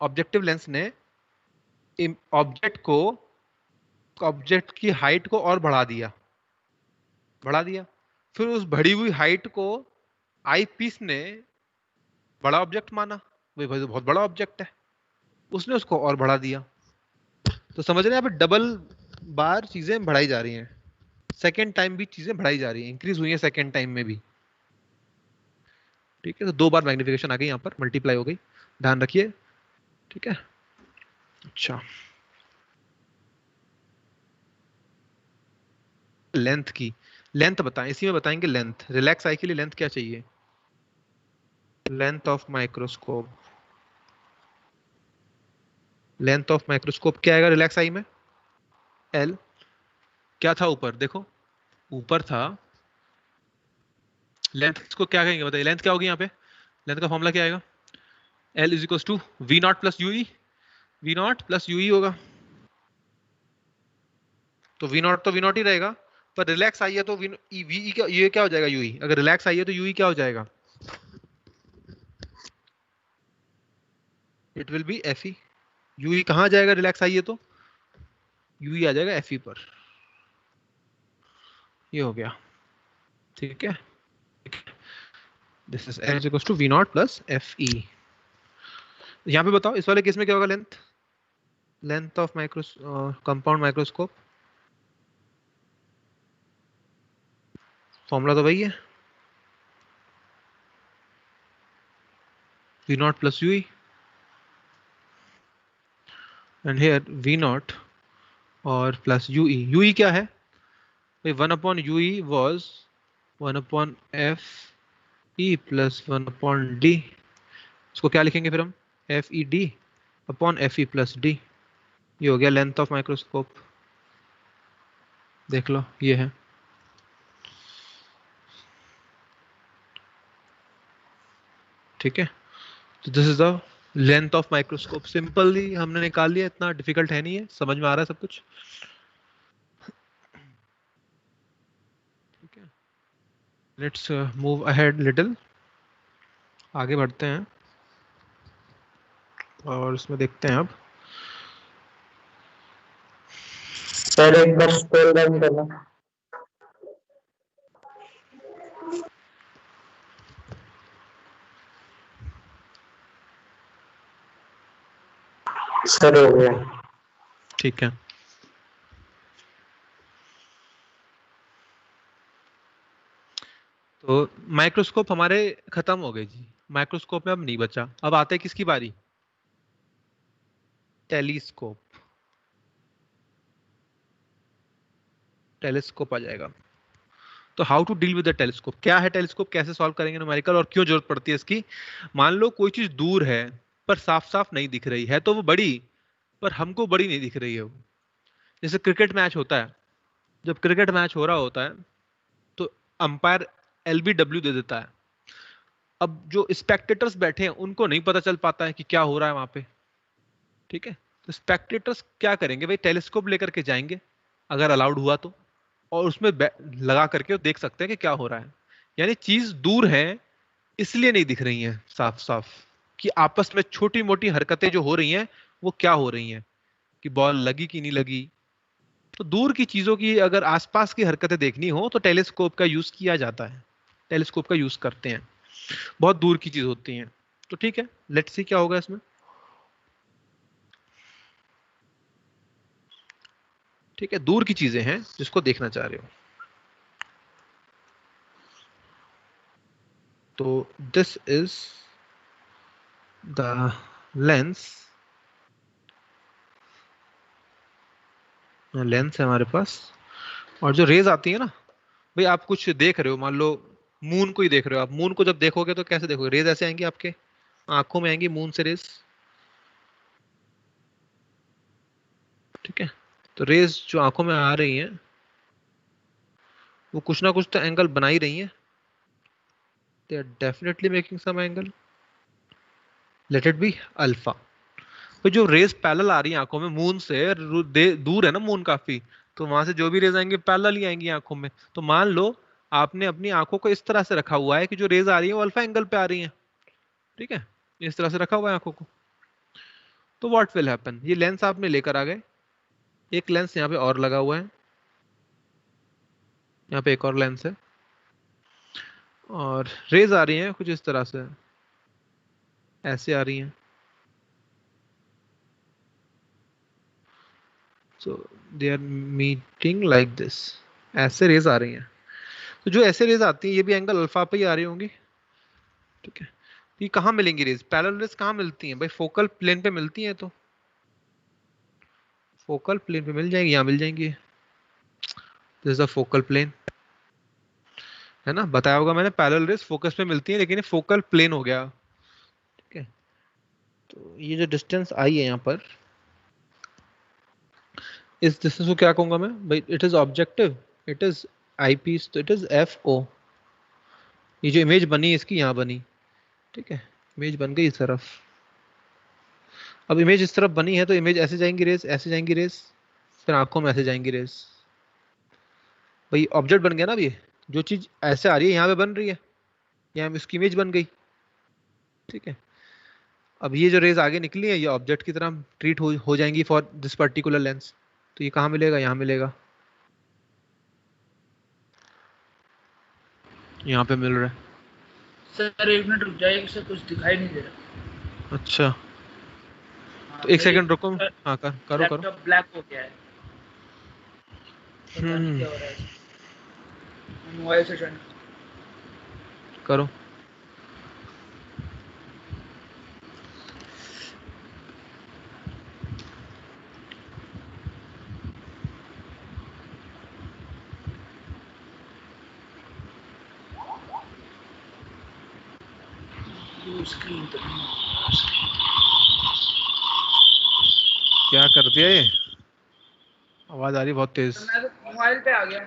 ऑब्जेक्टिव लेंस ने ऑब्जेक्ट की हाइट को और बढ़ा दिया, फिर उस बढ़ी हुई हाइट को आई पीस ने बड़ा ऑब्जेक्ट माना, भाई बहुत बड़ा ऑब्जेक्ट है, उसने उसको और बढ़ा दिया। तो समझ रहे हैं, यहाँ पे डबल बार चीजें बढ़ाई जा रही हैं, सेकेंड टाइम भी चीजें बढ़ाई जा रही हैं, इंक्रीज हुई है सेकेंड टाइम में भी। ठीक है, तो 2 बार मैग्निफिकेशन आ गई, यहाँ पर मल्टीप्लाई हो गई, ध्यान रखिए। ठीक है, अच्छा लेंथ की, लेंथ बताएं, इसी में बताएंगे लेंथ। रिलैक्स आई के लिए लेंथ क्या चाहिए, length of microscope, length of microscope क्या आएगा रिलैक्स आई में, एल। क्या था ऊपर देखो, ऊपर था लेंथ, इसको क्या कहेंगे बताइए, लेंथ क्या होगी यहाँ पे, लेंथ का फॉर्मूला क्या आएगा, L is equal to V not plus U E, V not plus U E होगा, तो वी नॉट तो वी नॉट ही रहेगा, पर रिलैक्स आई है तो वी ये क्या हो जाएगा यूई, अगर रिलैक्स आई है तो यूई क्या हो जाएगा, it will be F E. U E कहाँ जाएगा रिलैक्स आई है तो यूई आ जाएगा एफ ई पर, ये हो गया, ठीक है। This is L is equal to V not plus F E. यहाँ पे बताओ इस वाले केस में क्या होगा, length, length of micro compound microscope, formula तो वही है, V not plus U E, and here V not और प्लस यूई। यूई क्या है भाई, 1 upon U E was 1 upon F E plus 1 upon D, इसको क्या लिखेंगे फिर हम, F E D upon F E plus D, ये हो गया लेंथ ऑफ माइक्रोस्कोप, देख लो ये है। ठीक है, तो this is the length of microscope, simply हमने निकाल लिया, इतना डिफिकल्ट है नहीं है, समझ में आ रहा है सब कुछ। ठीक है, लेट्स मूव अहेड लिटिल, आगे बढ़ते हैं और इसमें देखते हैं अब। सर एक बार स्क्रॉल डाउन करना। सर हो गया। ठीक है, तो माइक्रोस्कोप हमारे खत्म हो गए जी, माइक्रोस्कोप में अब नहीं बचा, अब आते हैं किसकी बारी, टेलीस्कोप, टेलीस्कोप आ जाएगा। तो how to deal with the telescope, क्या है टेलीस्कोप, कैसे सॉल्व करेंगे न्यूमेरिकल, और क्यों जरूरत पड़ती है इसकी। मान लो कोई चीज दूर है पर साफ साफ नहीं दिख रही है, तो वो बड़ी, पर हमको बड़ी नहीं दिख रही है वो। जैसे क्रिकेट मैच होता है, जब क्रिकेट मैच हो रहा होता है तो अंपायर एलबीडब्ल्यू दे देता है, अब जो स्पेक्टेटर्स बैठे हैं उनको नहीं पता चल पाता है कि क्या हो रहा है वहां पे। ठीक है, तो स्पेक्टेटर्स क्या करेंगे भाई, टेलीस्कोप लेकर के जाएंगे अगर अलाउड हुआ तो, और उसमें लगा करके देख सकते हैं कि क्या हो रहा है। यानी चीज दूर है इसलिए नहीं दिख रही हैं साफ साफ, कि आपस में छोटी मोटी हरकतें जो हो रही हैं वो क्या हो रही हैं, कि बॉल लगी कि नहीं लगी। तो दूर की चीजों की अगर आसपास की हरकतें देखनी हो तो टेलीस्कोप का यूज किया जाता है, टेलीस्कोप का यूज करते हैं, बहुत दूर की चीज होती हैं। तो ठीक है, लेट्स सी क्या होगा इसमें। ठीक है, दूर की चीजें हैं जिसको देखना चाह रहे हो। तो this is the lens, lens है हमारे पास, और जो रेज आती है ना भाई, आप कुछ देख रहे हो, मान लो मून को ही देख रहे हो, आप मून को जब देखोगे तो कैसे देखोगे, रेज ऐसे आएंगी आपके आंखों में, आएंगी मून से रेज। ठीक है, तो रेज जो आंखों में आ रही हैं वो कुछ ना कुछ तो एंगल बना ही रही हैं, they are definitely making some angle, let it be alpha. तो जो रेज पैरेलल आ रही है आंखों में मून से, दूर है ना मून काफी, तो वहां से जो भी रेज आएंगे पैरेलल ही आएंगी आंखों में। तो मान लो आपने अपनी आंखों को इस तरह से रखा हुआ है कि जो रेज आ रही है वो अल्फा एंगल पे आ रही है। ठीक है, इस तरह से रखा हुआ है आंखों को, तो व्हाट विल हैपन, ये लेंस आपने लेकर आ गए, एक लेंस यहाँ पे और लगा हुआ है, यहाँ पे एक और लेंस है, और रेज आ रही हैं कुछ इस तरह से, ऐसे आ रही हैं। So they are meeting like this, ऐसे रेज आ रही हैं। तो जो ऐसे रेज आती है ये भी एंगल अल्फा पे ही आ रही होंगी। ठीक है, ये कहाँ मिलेंगी रेज, पैरेलल रेज कहाँ मिलती हैं भाई, फोकल प्लेन पे मिलती हैं, तो फोकल प्लेन पे मिल जाएंगी, यहाँ मिल जाएंगी, this is the focal plane, है ना, बताया होगा मैंने, पैरेलल रेज फोकस पे मिलती है लेकिन ये फोकल प्लेन हो गया। ठीक है, तो ये जो डिस्टेंस आई है यहाँ पर, इस डिस्टेंस को क्या कहूंगा मैं भाई, it is objective, it is eye piece, तो इट इज एफ ओ। ये जो इमेज बनी इसकी यहाँ बनी, ठीक है, इमेज बन गई इस तरफ, अब इमेज इस तरफ बनी है तो इमेज ऐसे जाएंगी रेस, ऐसे जाएंगी रेस, फिर आंखों में ऐसे जाएंगी रेस। भाई ऑब्जेक्ट बन गया ना। अब ये जो चीज ऐसे आ रही है यहाँ पे बन रही है, यहाँ इसकी इमेज बन गई। ठीक है, अब ये जो रेज आगे निकली है ये ऑब्जेक्ट की तरह ट्रीट हो जाएंगी फॉर दिस पर्टिकुलर लेंस। तो ये कहाँ मिलेगा, यहाँ मिलेगा, यहाँ पे मिल रहा है। सर 1 मिनट रुक जाइए, सर कुछ दिखाई नहीं दे रहा। अच्छा हाँ, तो 1 सेकंड रुको। हाँ करो लैपटॉप ब्लैक हो गया है, पता नहीं हम्म क्या हो रहा है। मोबाइल से ज्वाइन करो। स्क्रीन तो क्या कर दिया ये, आवाज आ रही बहुत तेज। मैं तो मोबाइल पे आ गया।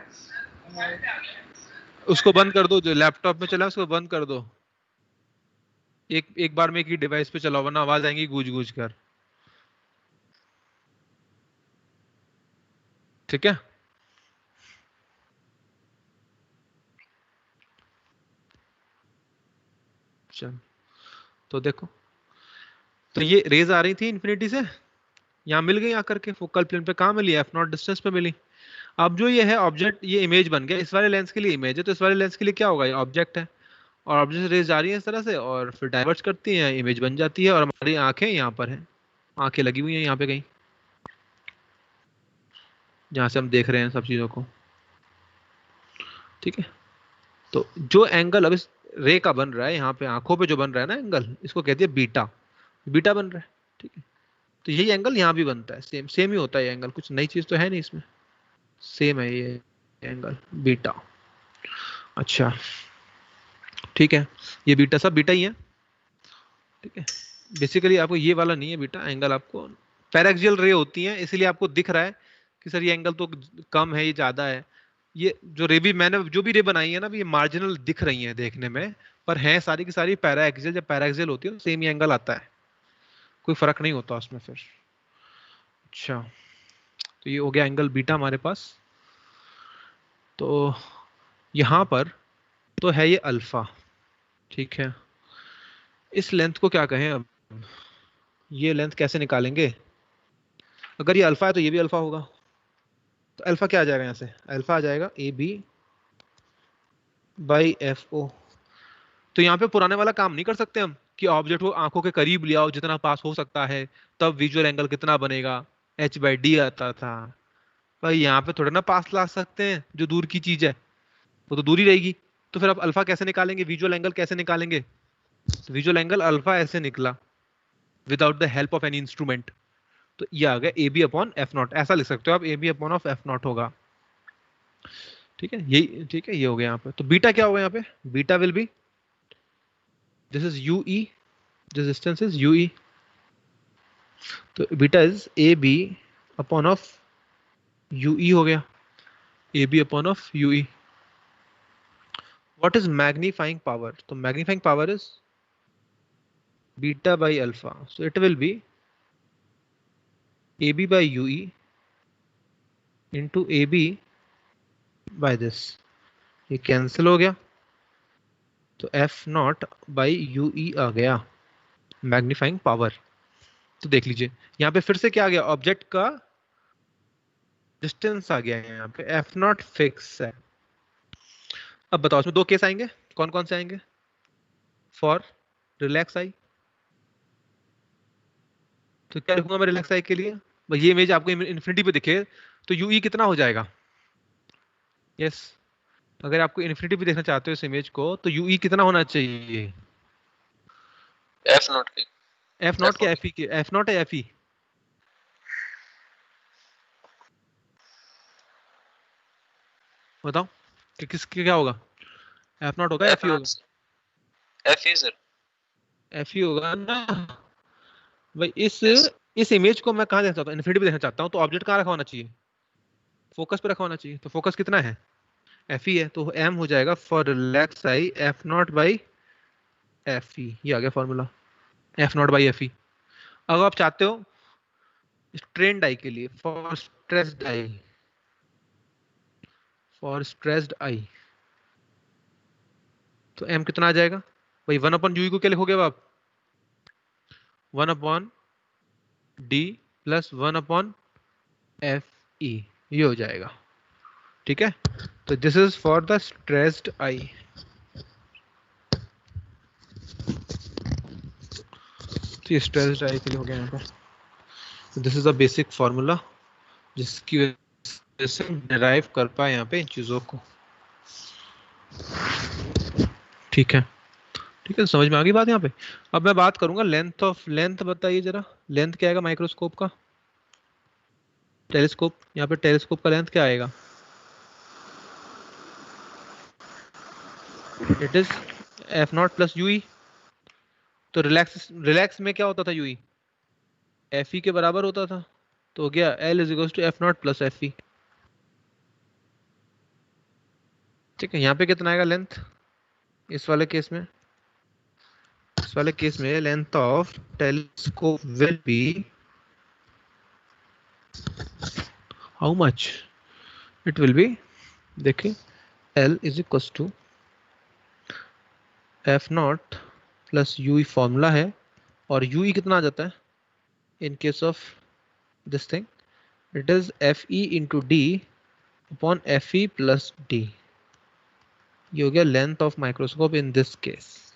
उसको बंद कर दो, जो लैपटॉप में चला है उसको बंद कर दो। एक बार में एक ही डिवाइस पे चलाओ वरना आवाज आएंगी गूंज गूंज कर। ठीक है, चल तो देखो, तो ये रेज आ रही थी इन्फिनिटी से, यहाँ मिल गई आकर के फोकल प्लेन पे। कहाँ मिली, एफ नॉट डिस्टेंस पे मिली। अब जो ये है ऑब्जेक्ट, ये इमेज बन गया। इस वाले लेंस के लिए इमेज है, तो इस वाले लेंस के लिए क्या होगा, ये ऑब्जेक्ट है। और ऑब्जेक्ट से रेज जा रही है इस तरह से और फिर डाइवर्ज करती है, इमेज बन जाती है। और हमारी आंखें यहाँ पर हैं, आंखें लगी हुई हैं यहाँ पे कहीं, जहाँ से हम देख रहे हैं सब चीजों को। ठीक है, तो जो एंगल अब इस रे का बन रहा है यहाँ पे आंखों पे जो बन रहा है ना एंगल, इसको कहते हैं बीटा। बीटा बन रहा है। ठीक है, तो यही एंगल यहाँ भी बनता है, सेम सेम ही होता है ये एंगल, कुछ नई चीज तो है नहीं इसमें, सेम है ये एंगल बीटा। अच्छा ठीक है, ये बीटा सब बीटा ही है। ठीक है, बेसिकली आपको ये वाला नहीं है बीटा एंगल, आपको पैराक्सियल रे होती है इसीलिए आपको दिख रहा है कि सर ये एंगल तो कम है, ये ज्यादा है। ये जो रे भी मैंने जो भी रे बनाई है ना, ये मार्जिनल दिख रही है देखने में, पर है सारी की सारी पैराक्सियल। जब पैराक्सियल होती है तो सेम ही एंगल आता है, कोई फर्क नहीं होता उसमें फिर। अच्छा, तो ये हो गया एंगल बीटा हमारे पास। तो यहां पर तो है ये अल्फा। ठीक है, इस लेंथ को क्या कहें अब, ये लेंथ कैसे निकालेंगे। अगर ये अल्फा है तो ये भी अल्फा होगा, तो अल्फा क्या आ जाएगा यहाँ से, अल्फा आ जाएगा A B by F O. तो यहाँ पे पुराने वाला काम नहीं कर सकते हम कि ऑब्जेक्ट को आंखों के करीब ले आओ जितना पास हो सकता है, तब विजुअल एंगल कितना बनेगा, एच बाई डी आता था। भाई यहाँ पे थोड़ा ना पास ला सकते हैं, जो दूर की चीज है वो तो दूर ही रहेगी। तो फिर आप अल्फा कैसे निकालेंगे, विजुअल एंगल कैसे निकालेंगे। तो विजुअल एंगल अल्फा ऐसे निकला without the help of any instrument, तो ये आ गया A B upon F not. ऐसा लिख सकते हो आप, A B upon of F not होगा। ठीक है, यही ठीक है, ये हो गया यहाँ पे। तो बीटा क्या होगा यहाँ पे, beta will be, this is U E, this distance is U E, तो beta is A B upon of U E हो गया, A B upon of U E. What is magnifying power, तो magnifying power is beta by alpha, so it will be A B by U E into A B by this, ये cancel हो गया, तो F not by U E आ गया magnifying power. तो देख लीजिए यहाँ पे फिर से क्या आ गया, ऑब्जेक्ट का डिस्टेंस आ गया है, यहाँ पे एफ नॉट फिक्स है। अब बताओ इसमें दो केस आएंगे, कौन कौन से आएंगे, फॉर रिलैक्स आई। तो क्या लिखूंगा मैं रिलैक्स आई के लिए, भाई ये इमेज आपको इन्फिनिटी पे दिखे तो यू ई कितना हो जाएगा। यस, अगर आपको इन्फिनिटी पे देखना चाहते हो इस इमेज को तो यू ई कितना होना चाहिए, एफ नॉट के, एफ नॉट के एफ ई के, एफ नॉट है एफ ई, बताओ कि किसके क्या होगा, एफ नॉट होगा एफ ई होगा, F E sir, F E होगा ना। भाई इस इमेज को मैं कहाँ देखना चाहता हूँ, इन्फिनिटी पे देखना चाहता हूँ, तो ऑब्जेक्ट कहाँ रखा होना चाहिए, फोकस पे रखा होना चाहिए। तो फोकस कितना है, एफ ई है, तो एम हो जाएगा for relax I F not by F E, ये आ गया formula, F not by F ई। अगर आप चाहते हो स्ट्रेन डाई के लिए, for stressed I, for stressed आई, तो m कितना आ जाएगा भाई? 1/u को क्या लिखोगे अब आप? 1/d प्लस 1/fe, ये हो जाएगा। ठीक है, तो this is for the stressed आई। तो ये स्ट्रेस्ड आई के लिए हो गया यहाँ पर। This is the basic formula जिसकी वजह से डिराइव कर पाए यहाँ पे इन चीजों को। ठीक है, ठीक है, समझ में आ गई बात यहाँ पे। अब मैं बात करूंगा लेंथ ऑफ, लेंथ बताइए जरा, लेंथ क्या आएगा माइक्रोस्कोप का? टेलीस्कोप, यहाँ पे टेलीस्कोप का लेंथ क्या आएगा? It is f0 plus U E. तो रिलैक्स में क्या होता था? यूई fe के बराबर होता था, तो हो गया l is equal to f0 plus fe। ठीक है, यहाँ पे कितना आएगा लेंथ इस वाले केस में? इस वाले केस में length of telescope will be how much? It will be, देखिए l is equal to f0 plus U E formula है, और यूई कितना आ जाता है in case of this thing? It is fe into D upon fe plus D. ये हो गया length of microscope in this case,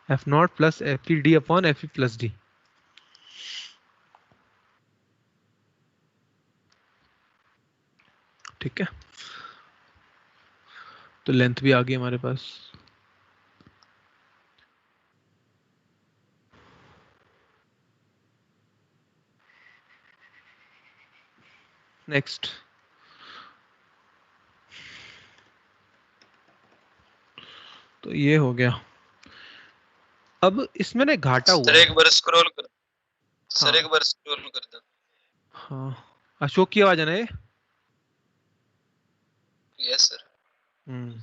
f0 plus fe d upon fe plus D. ठीक है, तो लेंथ भी आ गई हमारे पास। नेक्स्ट, तो ये हो गया। अब इसमें ना घाटा हुआ सर है। एक बार स्क्रॉल कर, सर हाँ। एक बार स्क्रॉल कर दो। हाँ, अशोक की आवाज है ना ये? Yes sir. हम्म,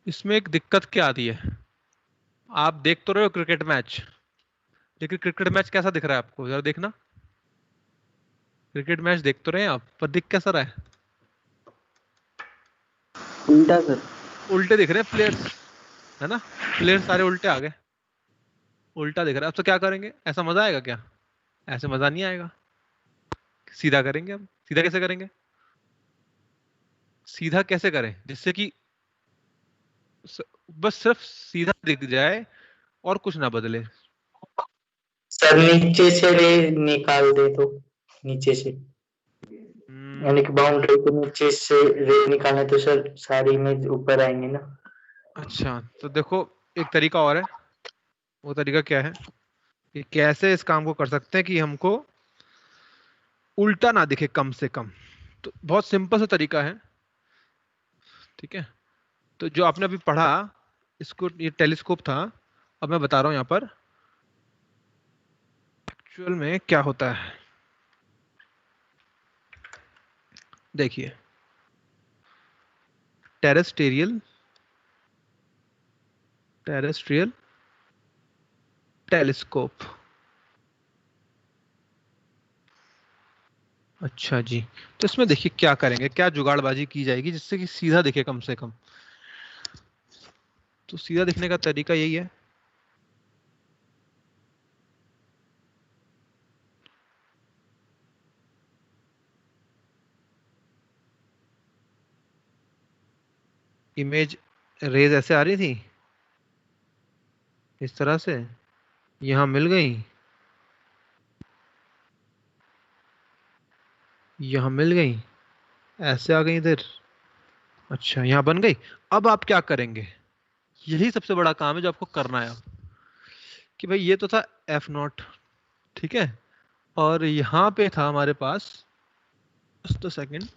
इसमें एक दिक्कत क्या आती है? आप देख तो रहे हो क्रिकेट मैच, लेकिन क्रिकेट मैच कैसा दिख रहा है आपको? जरा देखना, क्रिकेट मैच देख तो रहे हैं आप, पर दिख कैसा रहा है? उल्टा सर। उल्टे दिख रहे हैं प्लेयर्स, है ना? प्लेयर्स सारे उल्टे आ गए, उल्टा दिख रहा है। अब तो क्या करेंगे? ऐसा मजा आएगा क्या? ऐसे मजा नहीं आएगा। सीधा करेंगे। अब सीधा कैसे करेंगे? सीधा कैसे करें जिससे कि बस सिर्फ सीधा दिख जाए और कुछ ना बदले? सर नीचे से रे निकाल दे तो, नीचे से, यानी कि बाउंड्री के नीचे से रे निकालने तो सर सारी इमेज ऊपर आएंगे ना। अच्छा, तो देखो एक तरीका और है। वो तरीका क्या है कि कैसे इस काम को कर सकते हैं कि हमको उल्टा ना दिखे कम से कम। तो बहुत सिंपल सा तरीका है। ठीक है, तो जो आपने अभी पढ़ा, इसको, ये टेलीस्कोप था। अब मैं बता रहा हूं यहाँ पर एक्चुअल में क्या होता है। देखिए, टेरेस्ट्रियल टेलीस्कोप। अच्छा जी, तो इसमें देखिए क्या करेंगे, क्या जुगाड़बाजी की जाएगी जिससे कि सीधा दिखे कम से कम। तो सीधा दिखने का तरीका यही है, इमेज रेज ऐसे आ रही थी इस तरह से, यहां मिल गई, यहां मिल गई, ऐसे आ गई इधर। अच्छा, यहां बन गई। अब आप क्या करेंगे? यही सबसे बड़ा काम है जो आपको करना है अब, कि भाई ये तो था f0, ठीक है, और यहां पे था हमारे पास, जस्ट सेकंड,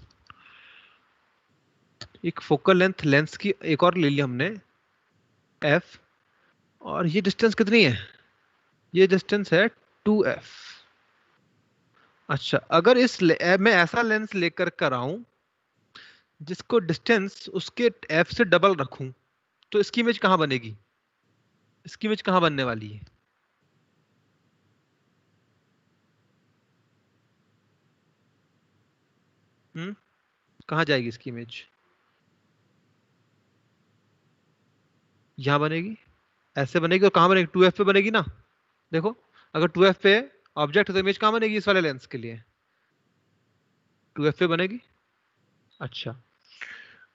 एक फोकल लेंथ, लेंस की एक और ले ली हमने f, और ये डिस्टेंस कितनी है? ये डिस्टेंस है 2f। अच्छा, अगर मैं ऐसा लेंस लेकर कर आऊं जिसको डिस्टेंस उसके एफ से डबल रखूं तो इसकी इमेज कहां बनेगी, इसकी इमेज कहां बनने वाली है? कहां जाएगी इसकी इमेज? यहां बनेगी, ऐसे बनेगी, और कहां बनेगी? 2f पे बनेगी ना। देखो, अगर 2f पे ऑब्जेक्ट है तो इमेज कहां बनेगी इस वाले लेंस के लिए? 2f पे बनेगी। अच्छा,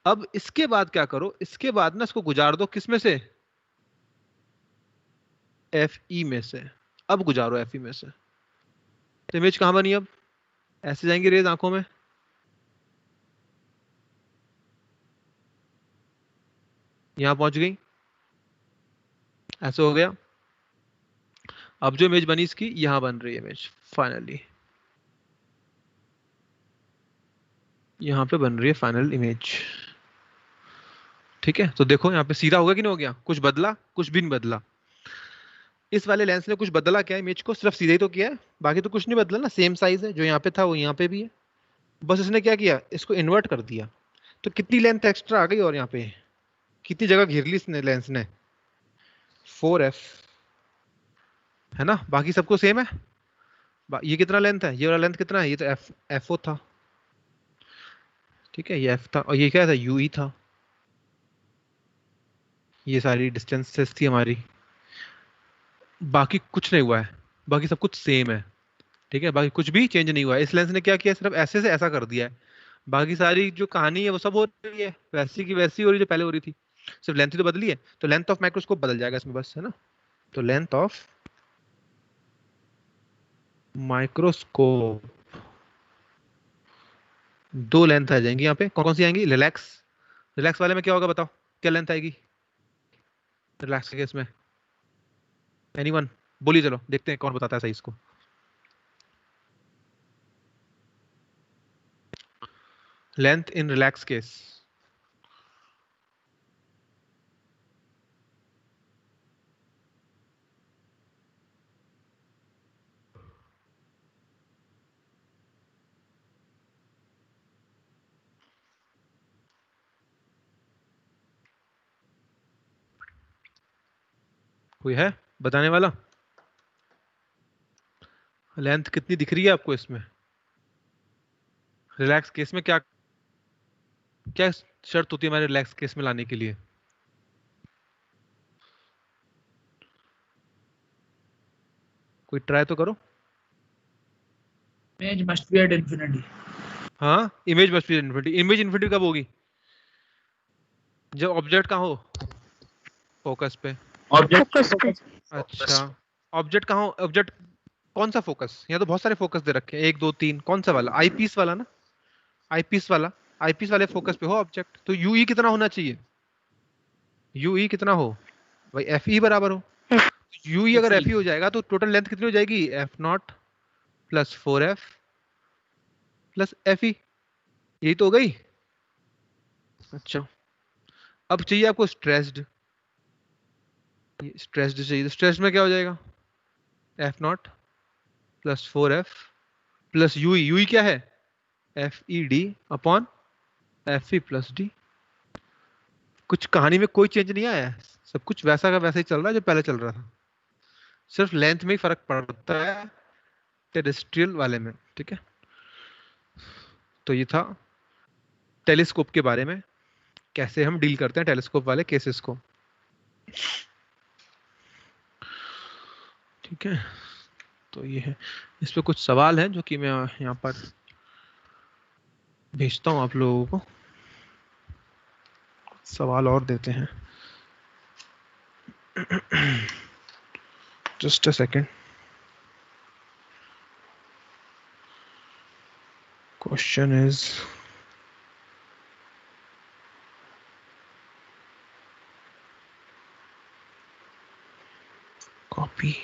अब इसके बाद क्या करो, इसके बाद ना इसको गुजार दो किस में से? एफ ई में से। अब गुजारो एफ ई में से, तो इमेज कहां बनी अब? ऐसे जाएंगी रेज आंखों में, यहां पहुंच गई, ऐसे हो गया। अब जो इमेज बनी इसकी, यहां बन रही है इमेज फाइनली, यहां पे बन रही है फाइनल इमेज। ठीक है, तो देखो यहाँ पे सीधा हो गया कि नहीं हो गया? कुछ बदला? कुछ भी नहीं बदला। इस वाले लेंस ने कुछ बदला क्या इमेज को? सिर्फ सीधा ही तो किया है, बाकी तो कुछ नहीं बदला ना, सेम साइज है, जो यहाँ पे था वो यहाँ पे भी है। बस इसने क्या किया, इसको इन्वर्ट कर दिया। तो कितनी लेंथ एक्स्ट्रा आ गई, और यहाँ पे कितनी जगह घेर ली इसने लेंस ने? 4f, है ना? बाकी सबको सेम है। ये कितना लेंथ है, ये वाला लेंथ कितना है? ये तो एफ ओ था, ठीक है, ये एफ था, और ये क्या था? यू ई था। ये सारी डिस्टेंसेस थी हमारी, बाकी कुछ नहीं हुआ है, बाकी सब कुछ सेम है। ठीक है, बाकी कुछ भी चेंज नहीं हुआ है। इस लेंस ने क्या किया, सिर्फ ऐसे से ऐसा कर दिया है। बाकी सारी जो कहानी है वो सब हो रही है वैसी की वैसी हो रही है जो पहले हो रही थी, सिर्फ लेंथ ही तो बदली है। तो लेंथ ऑफ माइक्रोस्कोप बदल जाएगा इसमें बस, है ना? तो लेंथ ऑफ माइक्रोस्कोप, दो लेंथ आ जाएंगी यहाँ पे। कौन कौन सी आएंगी? रिलैक्स, रिलैक्स वाले में क्या होगा बताओ, क्या लेंथ आएगी रिलैक्स के केस में? एनीवन? बोलिए, चलो देखते हैं कौन बताता है सही इसको। लेंथ इन रिलैक्स केस, कोई है बताने वाला? लेंथ कितनी दिख रही है आपको इसमें? रिलैक्स केस में क्या क्या शर्त होती है हमारे रिलैक्स केस में लाने के लिए? कोई ट्राई तो करो। Image must be at infinity. हाँ, image must be infinity. Image infinity कब होगी? जब ऑब्जेक्ट कहाँ हो, फोकस पे। Object फोकस पे। अच्छा, ऑब्जेक्ट कहाँ हो? ऑब्जेक्ट कौन सा फोकस? यहाँ तो बहुत सारे फोकस दे रखे हैं, 1 2 3, कौन सा वाला? आई पीस वाला ना, आई पीस वाला। आई पीस वाले फोकस पे हो ऑब्जेक्ट, तो यू ई कितना होना चाहिए? यू ई कितना हो भाई? एफ ई बराबर हो। यू ई अगर एफ ई हो जाएगा तो टोटल लेंथ कितनी हो जाएगी? F not plus 4f plus F ई, यही तो हो गई। अच्छा, अब चाहिए आपको स्ट्रेस्ड, स्ट्रेस्ड चाहिए, तो स्ट्रेस्ड में क्या हो जाएगा? F not plus 4f plus you E, you ई क्या है? F E D upon F E plus D. कुछ कहानी में कोई चेंज नहीं आया है, सब कुछ वैसा का वैसा ही चल रहा है जो पहले चल रहा था, सिर्फ लेंथ में ही फर्क पड़ता है टेरेस्ट्रियल वाले में। ठीक है, तो ये था टेलीस्कोप के बारे में, कैसे हम डील करते हैं टेलीस्कोप वाले केसेस को। ठीक है, तो ये है। इस पे कुछ सवाल हैं जो कि मैं यहाँ पर भेजता हूँ आप लोगों को, सवाल और देते हैं। Just a second. Question is copy,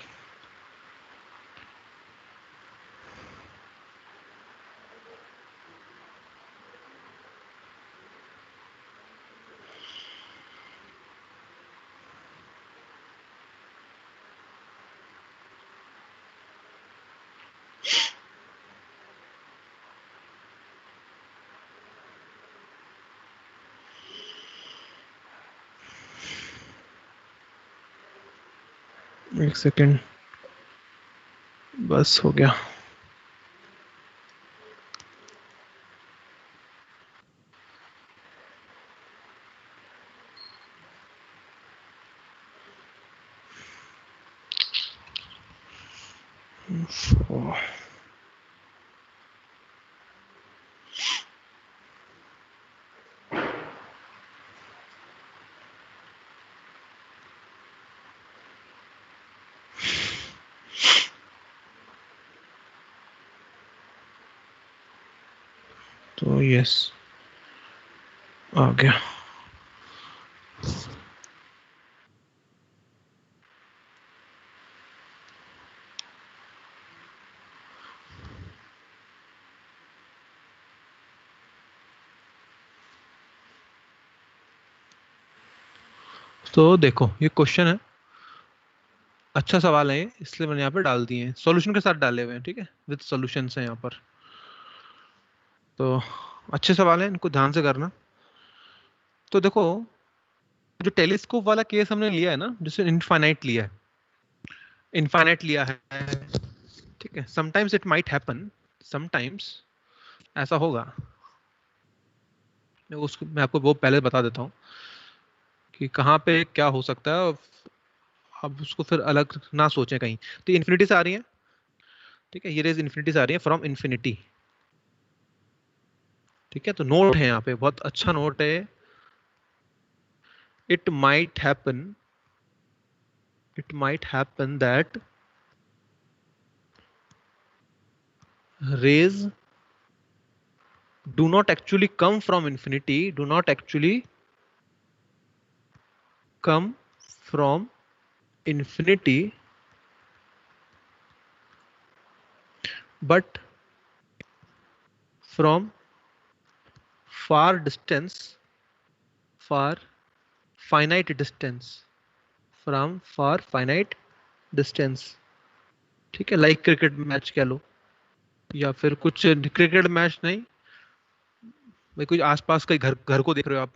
एक सेकेंड, बस हो गया। तो यस, आ गया। तो देखो ये क्वेश्चन है, अच्छा सवाल है ये, इसलिए मैंने यहाँ पे डाल दिए हैं, सॉल्यूशन के साथ डाले हुए हैं, ठीक है, विद सॉल्यूशंस हैं यहाँ पर। तो अच्छे सवाल हैं, इनको ध्यान से करना। तो देखो जो टेलीस्कोप वाला केस हमने लिया है ना, जिसे इनफाइनाइट लिया है, इनफाइनाइट लिया है, ठीक है, sometimes it might happen, sometimes ऐसा होगा। मैं आपको वो पहले बता देता हूँ कि कहाँ पे क्या हो सकता है, अब उसको फिर अलग ना सोचें कहीं। तो इन्फिनिटी से आ रही है, ठीक है, ये रेज इन्फिनिटी से आ रही है, फ्रॉम इन्फिनिटी, ठीक है। तो नोट है यहाँ पे, बहुत अच्छा नोट है। It might happen that rays do not actually come from infinity, do not actually come from infinity, but from far distance, far finite distance, from far finite distance, ठीक है, लाइक क्रिकेट मैच कह लो, या फिर कुछ cricket match नहीं भाई, कुछ आसपास के घर घर को देख रहे हो आप,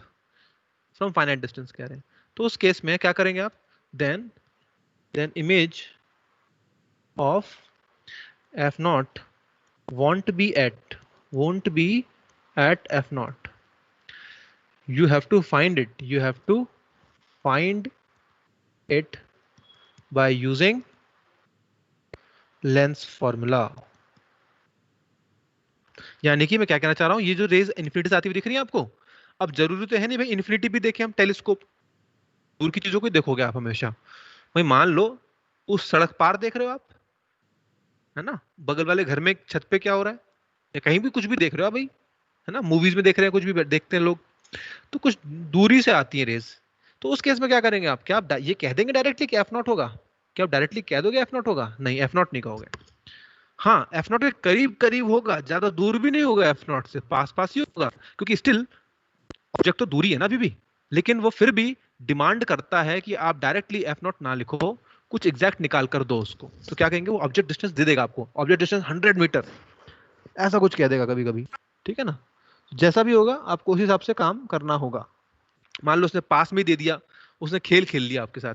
फ्रॉम फाइनाइट डिस्टेंस कह रहे हैं। तो उस केस में क्या करेंगे आप, then image of F not won't be at f naught. You have to find it by using lens formula. यानी कि मैं क्या कहना चाह रहा हूं, ये जो रेज इन्फिनिटी से आती हुई दिख रही है आपको, अब जरूरी तो है नहीं भाई इन्फिनिटी भी देखें हम, टेलीस्कोप दूर की चीजों को देखोगे आप हमेशा। भाई मान लो उस सड़क पार देख रहे हो आप, है ना, बगल वाले घर में छत पे क्या हो रहा है, या कहीं भी कुछ भी देख रहे हो भाई, है ना, मूवीज में देख रहे हैं, कुछ भी देखते हैं लोग, तो कुछ दूरी से आती है रेज। तो उस केस में क्या करेंगे आप, क्या आप ये कह देंगे डायरेक्टली कि एफ नॉट होगा? क्या आप डायरेक्टली कह दोगे एफ नॉट होगा? नहीं, एफ नॉट नहीं कहोगे। हाँ, एफ नॉट के करीब करीब होगा, ज्यादा दूर भी नहीं होगा, एफ नॉट से पास पास ही होगा, क्योंकि स्टिल ऑब्जेक्ट तो दूरी है ना अभी भी, लेकिन वो फिर भी डिमांड करता है कि आप डायरेक्टली एफ नॉट ना लिखो, कुछ एग्जैक्ट निकाल कर दो उसको। तो क्या कहेंगे, वो ऑब्जेक्ट डिस्टेंस दे देगा आपको, ऑब्जेक्ट डिस्टेंस 100 मीटर, ऐसा कुछ कह देगा कभी कभी, ठीक है ना। जैसा भी होगा आपको उस हिसाब से काम करना होगा। मान लो उसने पास में दे दिया, उसने खेल खेल लिया आपके साथ,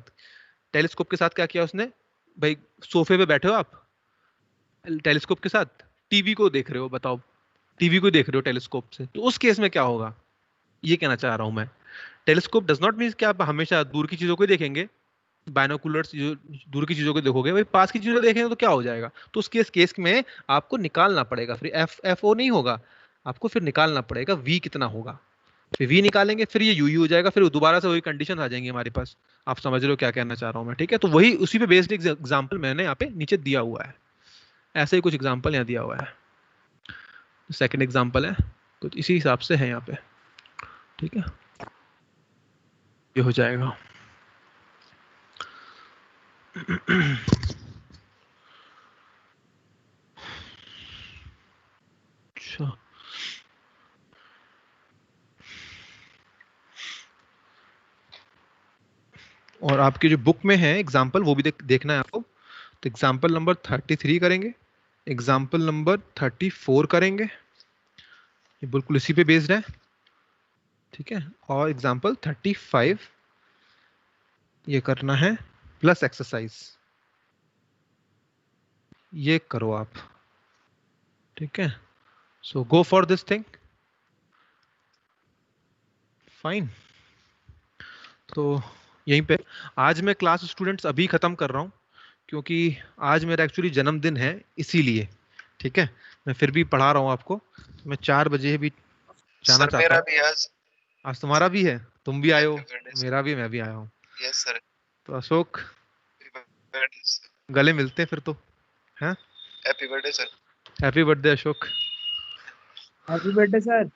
टेलीस्कोप के साथ क्या किया उसने, भाई सोफे पे बैठे हो आप, टेलीस्कोप के साथ टीवी को देख रहे हो, बताओ टीवी को देख रहे हो टेलीस्कोप से, तो उस केस में क्या होगा, ये कहना चाह रहा हूं मैं। टेलीस्कोप डज नॉट मीन कि आप हमेशा दूर की चीजों को देखेंगे, बाइनोकुलर्स जो दूर की चीजों को देखोगे, भाई पास की चीजों को देखेंगे तो क्या हो जाएगा, तो उस केस में आपको निकालना पड़ेगा, फिर एफ ओ नहीं होगा, आपको फिर निकालना पड़ेगा वी कितना होगा, फिर वी निकालेंगे, फिर ये यू हो जाएगा, फिर दोबारा से वही कंडीशन आ जाएंगी हमारे पास। आप समझ रहे हो क्या कहना चाह रहा हूं मैं, ठीक है। तो वही उसी पे बेस्ड एग्जांपल मैंने यहाँ पे नीचे दिया हुआ है, ऐसे ही कुछ एग्जांपल यहाँ दिया हुआ है, सेकंड एग्जांपल है, कुछ इसी हिसाब से है यहाँ पे, ठीक है, ये हो जाएगा। अच्छा, और आपकी जो बुक में है एग्जाम्पल वो भी देखना है आपको। तो एग्जाम्पल नंबर 33 करेंगे, एग्जाम्पल नंबर 34 करेंगे, ये बिल्कुल इसी पे बेस्ड है, ठीक है, और एग्जाम्पल 35 ये करना है प्लस एक्सरसाइज, ये करो आप, ठीक है। So go for this thing, fine. तो यहीं पे आज मैं क्लास स्टूडेंट्स अभी खत्म कर रहा हूँ, क्योंकि आज मेरा एक्चुअली जन्मदिन है, इसीलिए, ठीक है। मैं फिर भी पढ़ा रहा हूँ आपको, मैं 4 बजे भी जाना सर चाहता मेरा हूँ। भी आज आज तुम्हारा भी है, तुम भी आए हो, Happy birthday, sir. मेरा भी, मैं भी आया हूँ। यस सर, तो अशोक, गले मिलते हैं फिर तो, हैं? Happy birthday sir. Happy birthday Ashok. Happy birthday sir.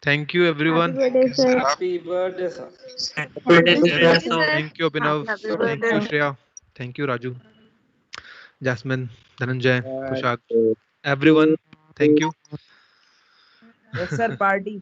Thank you everyone. Sir आप happy birthday sir. Thank you Abhinav, thank you Shreya, thank you Raju, Jasmine, Dhananjay, Tushar, everyone, thank you. Yes sir, party.